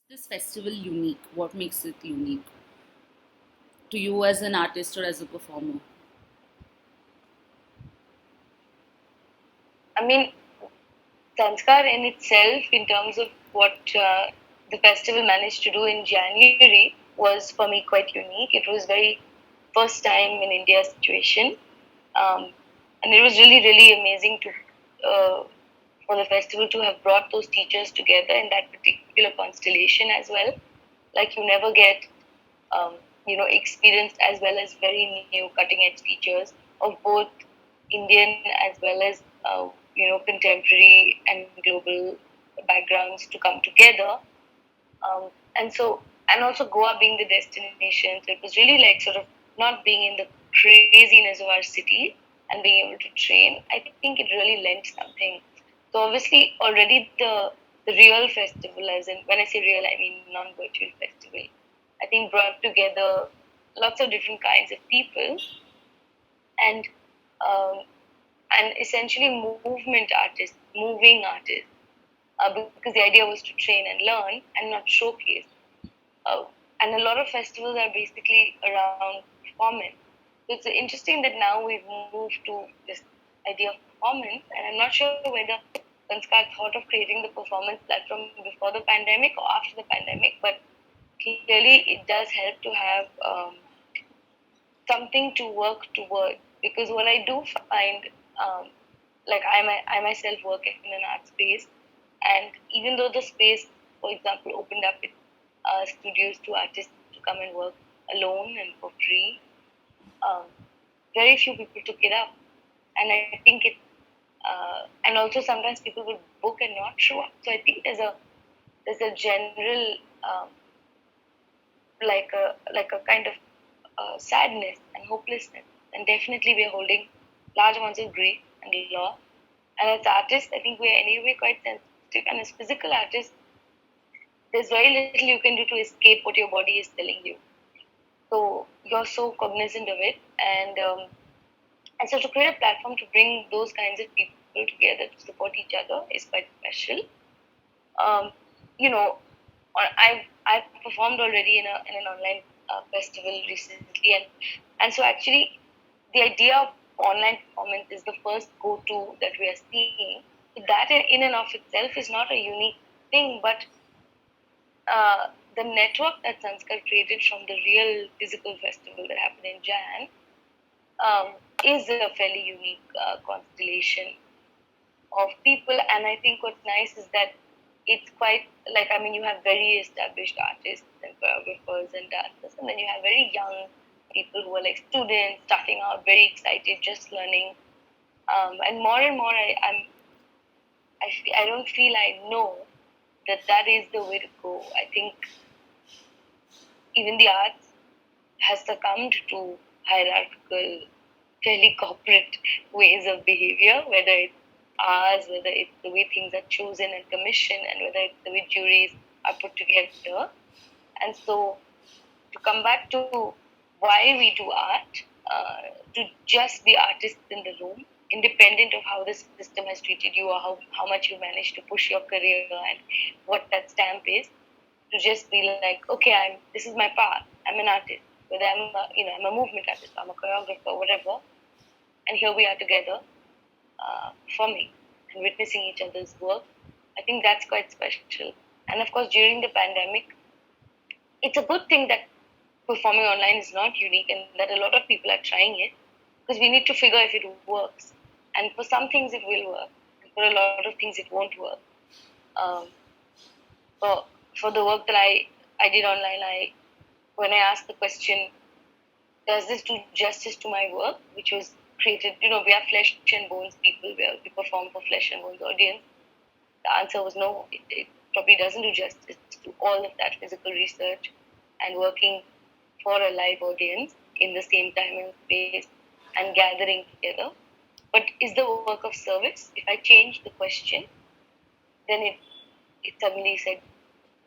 This festival unique? What makes it unique to you as an artist or as a performer? I mean, Sanskar in itself, in terms of what the festival managed to do in January, was for me quite unique. It was very first time in India's situation, um, and it was really, really amazing to for the festival to have brought those teachers together in that particular constellation as well. Like you never get, experienced as well as very new cutting edge teachers of both Indian as well as contemporary and global backgrounds to come together. And so, and also Goa being the destination, so it was really like sort of not being in the craziness of our city and being able to train. I think it really lent something. So obviously, already the real festival, as in when I say real, I mean non-virtual festival. I think brought together lots of different kinds of people and um, and essentially movement artists, moving artists, because the idea was to train and learn and not showcase. Uh, and a lot of festivals are basically around performance. So it's interesting that now we've moved to this idea of performance, and I'm not sure whether Sanskar thought of creating the performance platform before the pandemic or after the pandemic, but clearly it does help to have something to work toward. Because what I do find, um, like I myself work in an art space, and even though the space, for example, opened up with studios to artists to come and work alone and for free, um, very few people took it up, and I think it. And also sometimes people would book and not show up. So I think there's a general like a kind of sadness and hopelessness, and definitely we're holding large amounts of grief and loss. And as artists, I think we're anyway quite sensitive. And as physical artists, there's very little you can do to escape what your body is telling you. So you're so cognizant of it, and so to create a platform to bring those kinds of people together to support each other is quite special. Um, you know, I've performed already in an online festival recently, and so actually the idea of online performance is the first go to that we are seeing. That in and of itself is not a unique thing, but the network that Sanskar created from the real physical festival that happened in Jan is a fairly unique constellation of people. And I think what's nice is that it's quite like, I mean, you have very established artists and choreographers and dancers, and then you have very young people who are like students starting out, very excited, just learning. And more, I don't feel I know that that is the way to go. I think even the arts has succumbed to hierarchical, fairly corporate ways of behavior, whether it's ours, whether it's the way things are chosen and commissioned, and whether it's the way juries are put together. And so, to come back to why we do art, to just be artists in the room, independent of how the system has treated you or how much you managed to push your career and what that stamp is, to just be like, okay, this is my path. I'm an artist, whether I'm a movement artist, I'm a choreographer, whatever. And here we are together, performing and witnessing each other's work. I think that's quite special. And of course, during the pandemic, it's a good thing that performing online is not unique and that a lot of people are trying it, because we need to figure if it works. And for some things, it will work. And for a lot of things, it won't work. Um, for, for the work that I did online, when I asked the question, does this do justice to my work, which was created, we are flesh and bones people, we perform for flesh and bones audience. The answer was no, it probably doesn't do justice to all of that physical research and working for a live audience in the same time and space and gathering together. But is the work of service? If I change the question, then it suddenly said,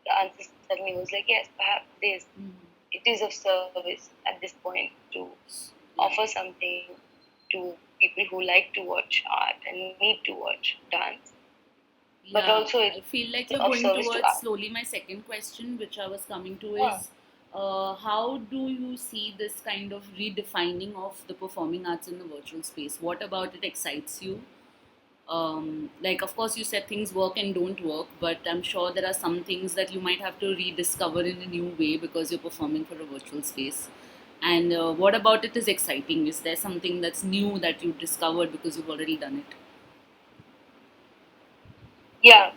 the answer suddenly was like, yes, perhaps it is of service at this point to Yeah. offer something to people who like to watch art and need to watch dance. but Yeah, also I it's feel like we're of going service to towards us. slowly my second question, which I was coming to Huh. is how do you see this kind of redefining of the performing arts in the virtual space? What about it excites you? Like, of course, you said things work and don't work, but I'm sure there are some things that you might have to rediscover in a new way because you're performing for a virtual space. And what about it is exciting? Is there something that's new that you discovered because you've already done it? Yeah,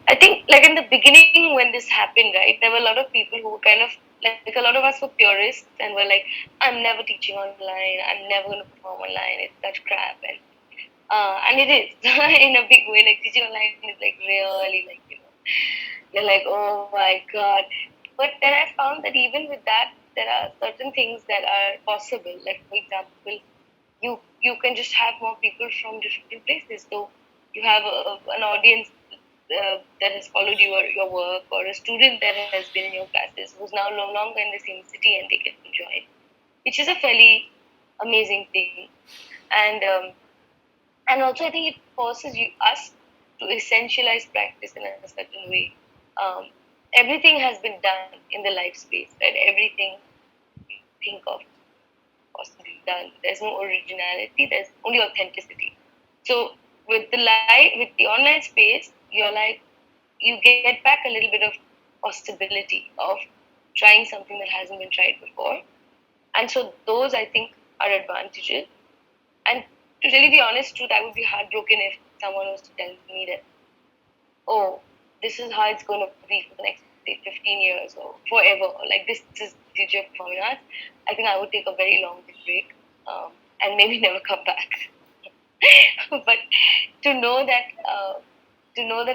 I think like in the beginning when this happened, right, there were a lot of people who were kind of like a lot of us were purists and were like, I'm never teaching online, I'm never going to perform online, it's such crap, and it is in a big way. Like teaching online is like really like you're like, oh my god. But then I found that even with that, there are certain things that are possible. Like for example, you can just have more people from different places. So you have an audience that has followed your work, or a student that has been in your classes who's now no longer in the same city and they can join, which is a fairly amazing thing. And um, and also I think it forces us to essentialize practice in a certain way. um, Everything has been done in the live space, right? Everything you think of possibly done. There's no originality, there's only authenticity. So with the online space, you're like, you get back a little bit of possibility of trying something that hasn't been tried before. And so those I think are advantages. And to tell you the honest truth, I would be heartbroken if someone was to tell me that, oh, this is how it's going to be for the next, say, 15 years or forever. Or like, this is the future of performing arts. I think I would take a very long break, and maybe never come back. But to know that,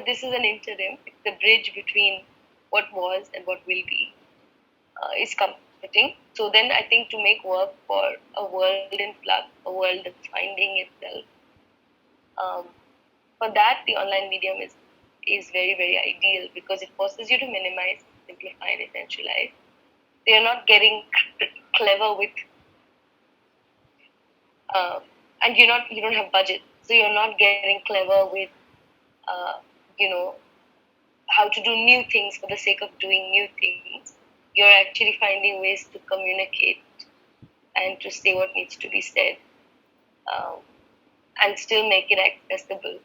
this is an interim, it's the bridge between what was and what will be, is comforting. So then I think to make work for a world in flux, a world that's finding itself, um, for that the online medium is very very ideal because it forces you to minimize, simplify, and essentialize. So you're not getting clever with, uh, and you don't have budget, so you're not getting clever with, uh, you know, how to do new things for the sake of doing new things. You're actually finding ways to communicate and to say what needs to be said, um, and still make it accessible.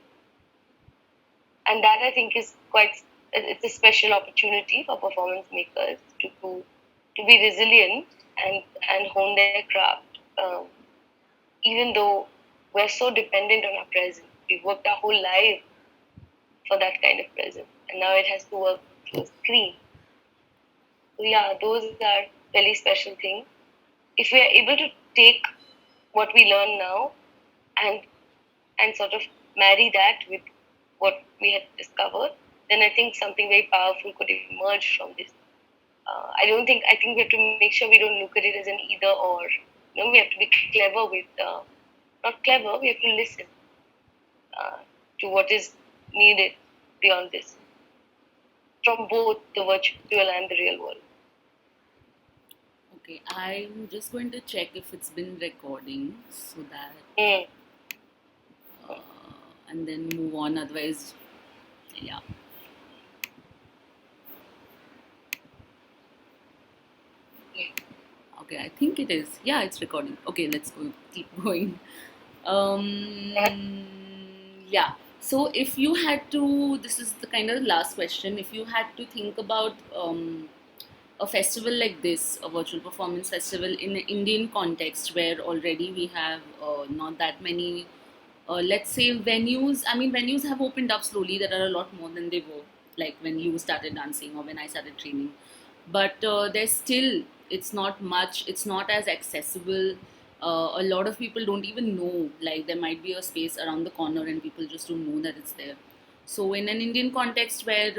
And that I think is quite, it's a special opportunity for performance makers to be resilient and hone their craft, even though we're so dependent on our presence. We've worked our whole life for that kind of presence, and now it has to work through a screen. So yeah, those are really special things. If we are able to take what we learn now and sort of marry that with what we had discovered, then I think something very powerful could emerge from this. I think we have to make sure we don't look at it as an either or. We have to be clever with, not clever, we have to listen uh, to what is needed beyond this from both the virtual and the real world. Okay, I'm just going to check if it's been recording so that, Mm. and then move on. Otherwise, yeah. Okay, I think it is. Yeah, it's recording. Okay, let's go. Keep going. Yeah. Yeah. So, if you had to, this is the kind of last question. If you had to think about a festival like this, a virtual performance festival in an Indian context, where already we have not that many, let's say, venues. I mean, venues have opened up slowly. There are a lot more than they were, like when you started dancing or when I started training. But there's still, it's not much. It's not as accessible. A lot of people don't even know. Like there might be a space around the corner, and people just don't know that it's there. So in an Indian context where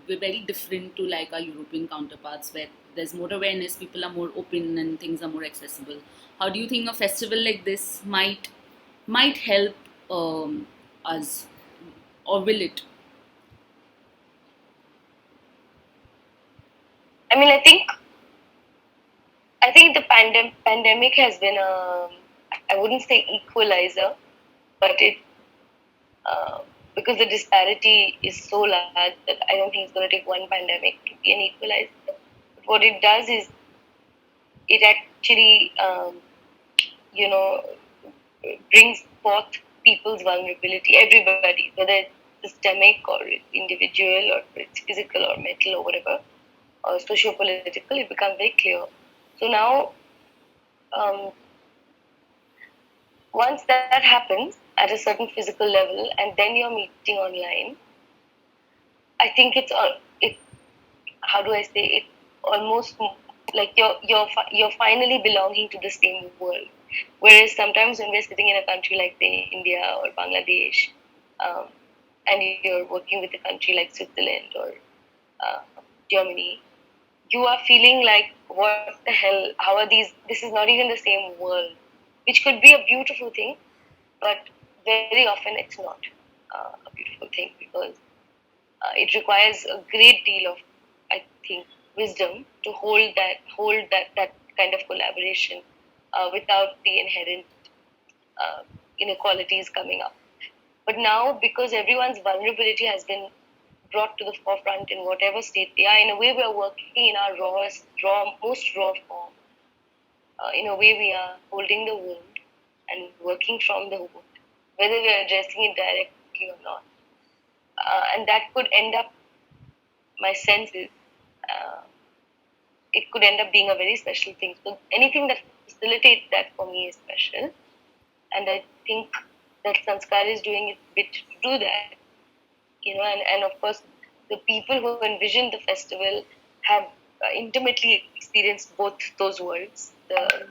we're very different to like our European counterparts, where there's more awareness, people are more open, and things are more accessible. How do you think a festival like this might help us, or will it? I mean, I think the pandemic has been I wouldn't say equalizer, but it because the disparity is so large that I don't think it's going to take one pandemic to be an equalizer. But what it does is it actually, you know, brings forth people's vulnerability, everybody, whether it's systemic or it's individual or it's physical or mental or whatever, or socio-political, it becomes very clear. So now, um, once that happens at a certain physical level, and then you're meeting online, I think it's all it. How do I say it? Almost like you're finally belonging to the same world. Whereas sometimes when we're sitting in a country like say India or Bangladesh, um, and you're working with a country like Switzerland or uh, Germany, you are feeling like, what the hell? How are these? This is not even the same world, which could be a beautiful thing, but very often it's not a beautiful thing because it requires a great deal of, I think, wisdom to hold that kind of collaboration without the inherent uh, inequalities coming up. But now, because everyone's vulnerability has been brought to the forefront in whatever state they are, in a way, we are working in our most raw form. In a way, we are holding the wound and working from the wound, whether we are addressing it directly or not. And that could end up, my sense is, uh, it could end up being a very special thing. So anything that facilitates that for me is special. And I think that Sanskar is doing its bit to do that. And of course, the people who envision the festival have intimately experienced both those worlds, the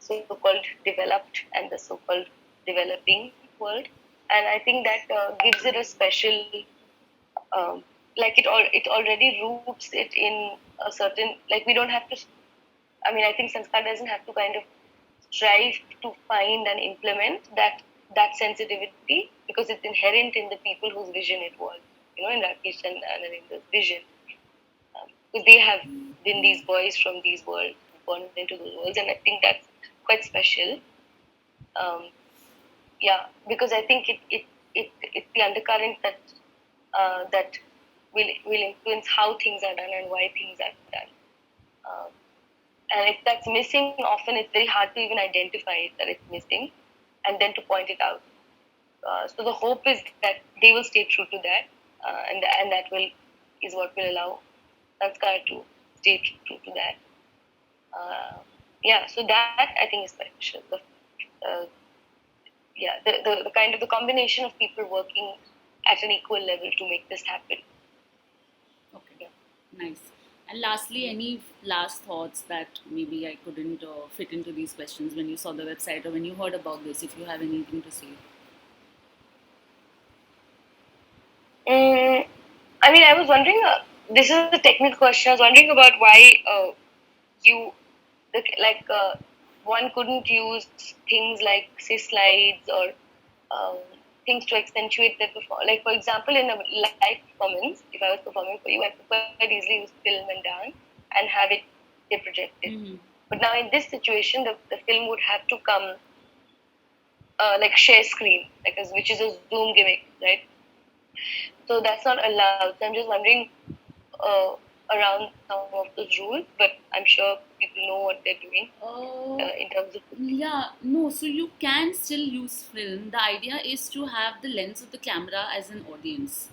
so-called developed and the so-called developing world. And I think that gives it a special, um, like it already roots it in a certain, like we don't have to, I mean, I think Sanskar doesn't have to kind of strive to find and implement that sensitivity because it's inherent in the people whose vision it was, in Rakesh and Narendra's vision. Because they have been these boys from these worlds, born into those worlds, and I think that's quite special. Um, yeah, because I think it's the undercurrent that will influence how things are done and why things are done. Um, and if that's missing, often it's very hard to even identify it that it's missing, and then to point it out. So the hope is that they will stay true to that, and that will is what will allow Sanskar to stay true to that. Yeah, so that I think is special. The kind of the combination of people working at an equal level to make this happen. Okay, nice. And lastly, any last thoughts that maybe I couldn't fit into these questions when you saw the website or when you heard about this, if you have anything to say? Mm, I mean, I was wondering. This is a technical question. I was wondering about why you like one couldn't use things like say slides or um, things to accentuate the performance. Like for example, in a live performance, if I was performing for you, I could quite easily use film and dance and have it say projected. Mm-hmm. But now in this situation, the film would have to come like share screen, which is a Zoom gimmick, right? So that's not allowed. So I'm just wondering uh, around some of those rules, but I'm sure people know what they're doing Uh, in terms of. yeah, no, so you can still use film. The idea is to have the lens of the camera as an audience.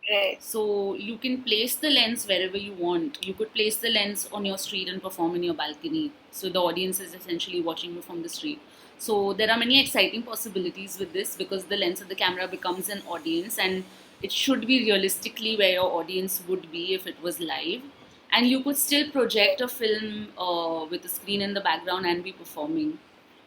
Right. So you can place the lens wherever you want. You could place the lens on your street and perform in your balcony. So the audience is essentially watching you from the street. So there are many exciting possibilities with this because the lens of the camera becomes an audience and it should be realistically where your audience would be if it was live. And you could still project a film with a screen in the background and be performing.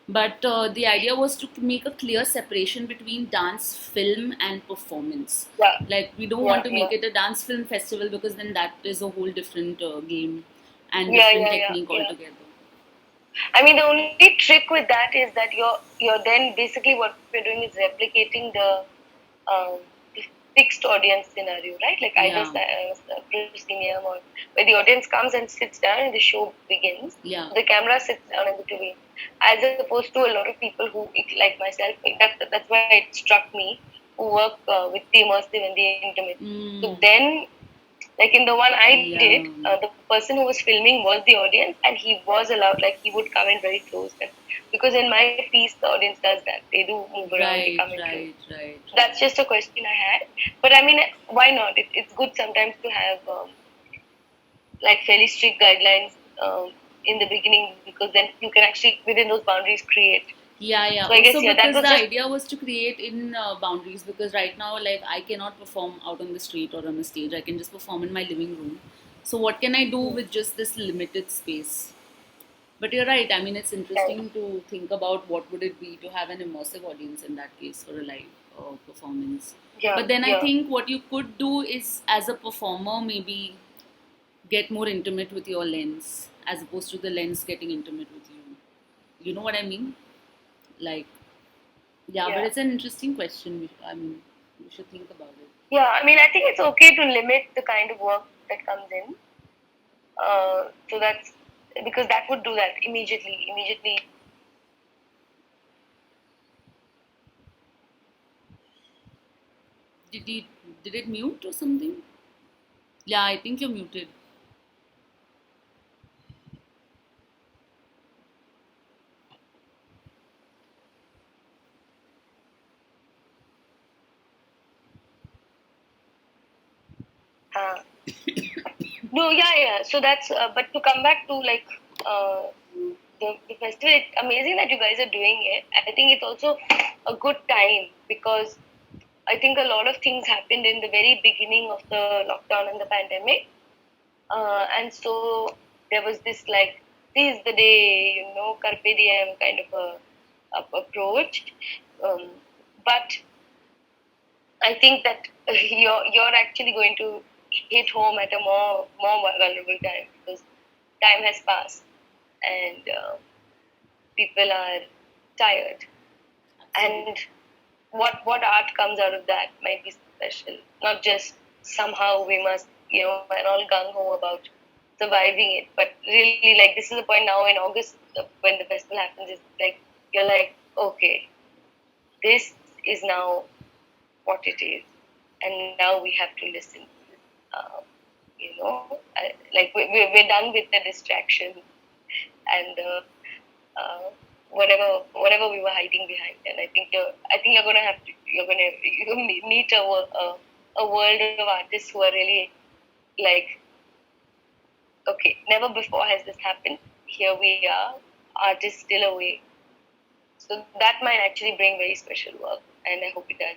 But the idea was to make a clear separation between dance film and performance. Yeah. Like we don't want Yeah. to Yeah. make it a dance film festival because then that is a whole different game and Yeah. different Yeah. Yeah. technique Yeah. altogether. I mean, the only trick with that is that you're then basically what we're doing is replicating the fixed audience scenario, right? Like either Yeah, proscenium or where the audience comes and sits down and the show begins. yeah, The camera sits down in between, as opposed to a lot of people who, like myself, that's why it struck me work with the immersive and the intimate. So Mm. then, like in the one I Yeah. did, the person who was filming was the audience, and he was allowed, like he would come in very close. And because in my piece, the audience does that; they do move around, they Right, come in close. right, right, That's right. just a question I had. But I mean, why not? It's good sometimes to have like fairly strict guidelines in the beginning, because then you can actually within those boundaries create. Yeah, yeah. So I guess Also, yeah, that because was the just idea was to create in boundaries. Because right now, like, I cannot perform out on the street or on a stage. I can just perform in my living room. So, what can I do hmm, with just this limited space? But you're right. I mean, it's right. interesting to think about what would it be to have an immersive audience in that case for a live performance. Yeah, But then I yeah, think what you could do is, as a performer, maybe get more intimate with your lens as opposed to the lens getting intimate with you. You know what I mean? Like, yeah, but yeah. it's an interesting question. I mean, we should think about it. Yeah, I mean, I think it's okay to limit the kind of work that comes in. So that's because that would do that immediately. Immediately, Did he, did it mute or something? Yeah, I think you're muted. uh, no, yeah, yeah. So that's. But to come back to like uh, the festival, it's amazing that you guys are doing it. I think it's also a good time because I think a lot of things happened in the very beginning of the lockdown and the pandemic, and so there was this like, this is the day, carpe diem kind of a approach. Um, but I think that you're actually going to hit home at a more vulnerable time because time has passed and people are tired. Absolutely. And what art comes out of that might be special. Not just somehow we must, and all gung ho about surviving it, but really like this is the point now in August when the festival happens. It's like you're like, okay, this is now what it is, and now we have to listen. Uh, like we're done with the distraction and whatever we were hiding behind. And I think you're gonna have to you're gonna meet a world of artists who are really like, okay, never before has this happened. Here we are, artists still away. So that might actually bring very special work, and I hope it does.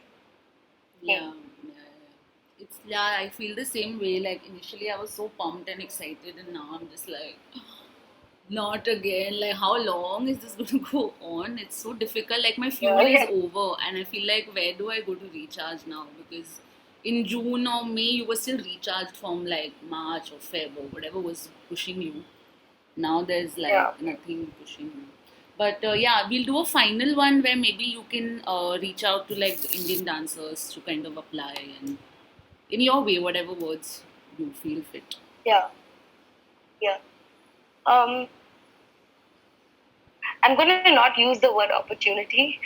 Hmm. Yeah, yeah, yeah. It's, yeah, I feel the same way. Like, initially, I was so pumped and excited, and now I'm just like, not again. Like, how long is this going to go on? It's so difficult. Like, my fuel is Yeah, over, and I feel like, where do I go to recharge now? Because in June or May, you were still recharged from like March or Feb or whatever was pushing you. Now there's like yeah, nothing pushing you. But yeah, we'll do a final one where maybe you can reach out to like the Indian dancers to kind of apply and in your way, whatever words you feel fit. yeah, yeah. Um, I'm going to not use the word opportunity.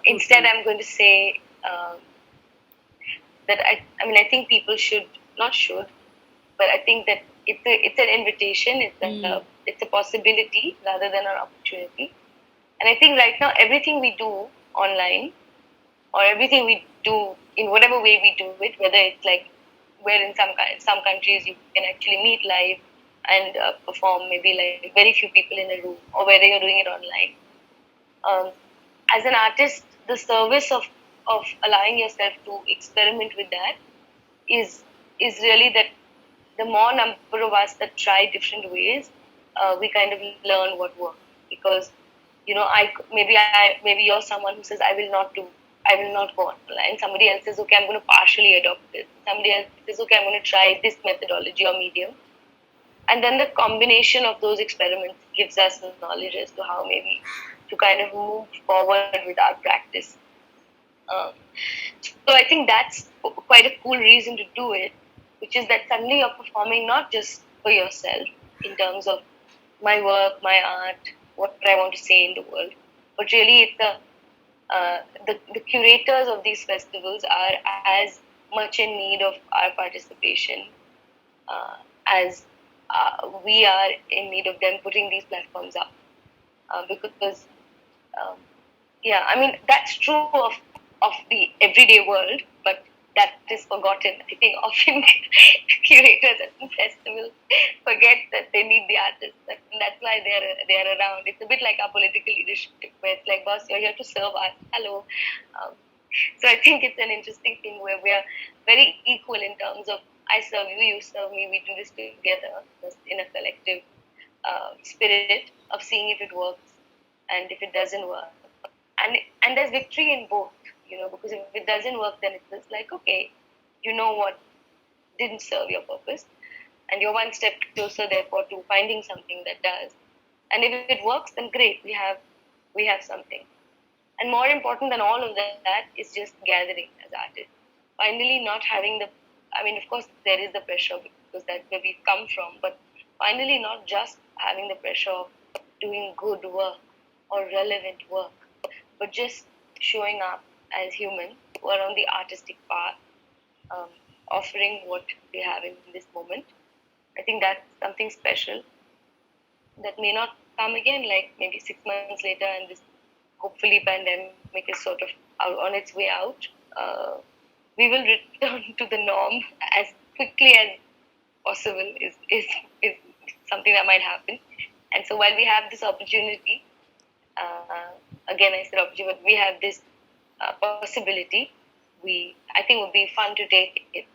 Instead, Totally. I'm going to say that I think people should not should, but I think that it's an invitation. Mm. It's a possibility rather than an opportunity. And I think right now everything we do online or everything we do in whatever way we do it, whether it's like where in some countries you can actually meet live and perform, maybe like very few people in a room, or whether you're doing it online. Um, as an artist, the service of allowing yourself to experiment with that is is really that the more number of us that try different ways, we kind of learn what works. Because maybe you're someone who says I will not go online. Somebody else says okay, I'm going to partially adopt this. Somebody else says okay, I'm going to try this methodology or medium, and then the combination of those experiments gives us knowledge as to how maybe to kind of move forward with our practice. Um, so I think that's quite a cool reason to do it, which is that suddenly you're performing not just for yourself in terms of my work, my art, what I want to say in the world, but really it's the curators of these festivals are as much in need of our participation as we are in need of them putting these platforms up. Because um, yeah, I mean that's true of the everyday world, but that is forgotten. I think often curators at the festival forget that they need the artists, and that's why they're around. It's a bit like our political leadership, where it's like, boss, you're here to serve us. Hello. Um, so I think it's an interesting thing where we are very equal in terms of I serve you, you serve me. We do this together in a collective spirit of seeing if it works and if it doesn't work, and there's victory in both, because if it doesn't work, then it's just like, okay, you know what didn't serve your purpose, and you're one step closer therefore to finding something that does. And if it works, then great, we have something. And more important than all of that is just gathering as artists, finally not having the, I mean, of course there is the pressure because that's where we've come from, but finally not just having the pressure of doing good work or relevant work, but just showing up as humans who are on the artistic path, um, offering what they have in this moment. I think that's something special that may not come again, like maybe 6 months later, and this hopefully pandemic is sort of on its way out. We will return to the norm as quickly as possible. Is something that might happen. And so while we have this opportunity, uh, again I said opportunity, but we have this possibility. I think it would be fun to take it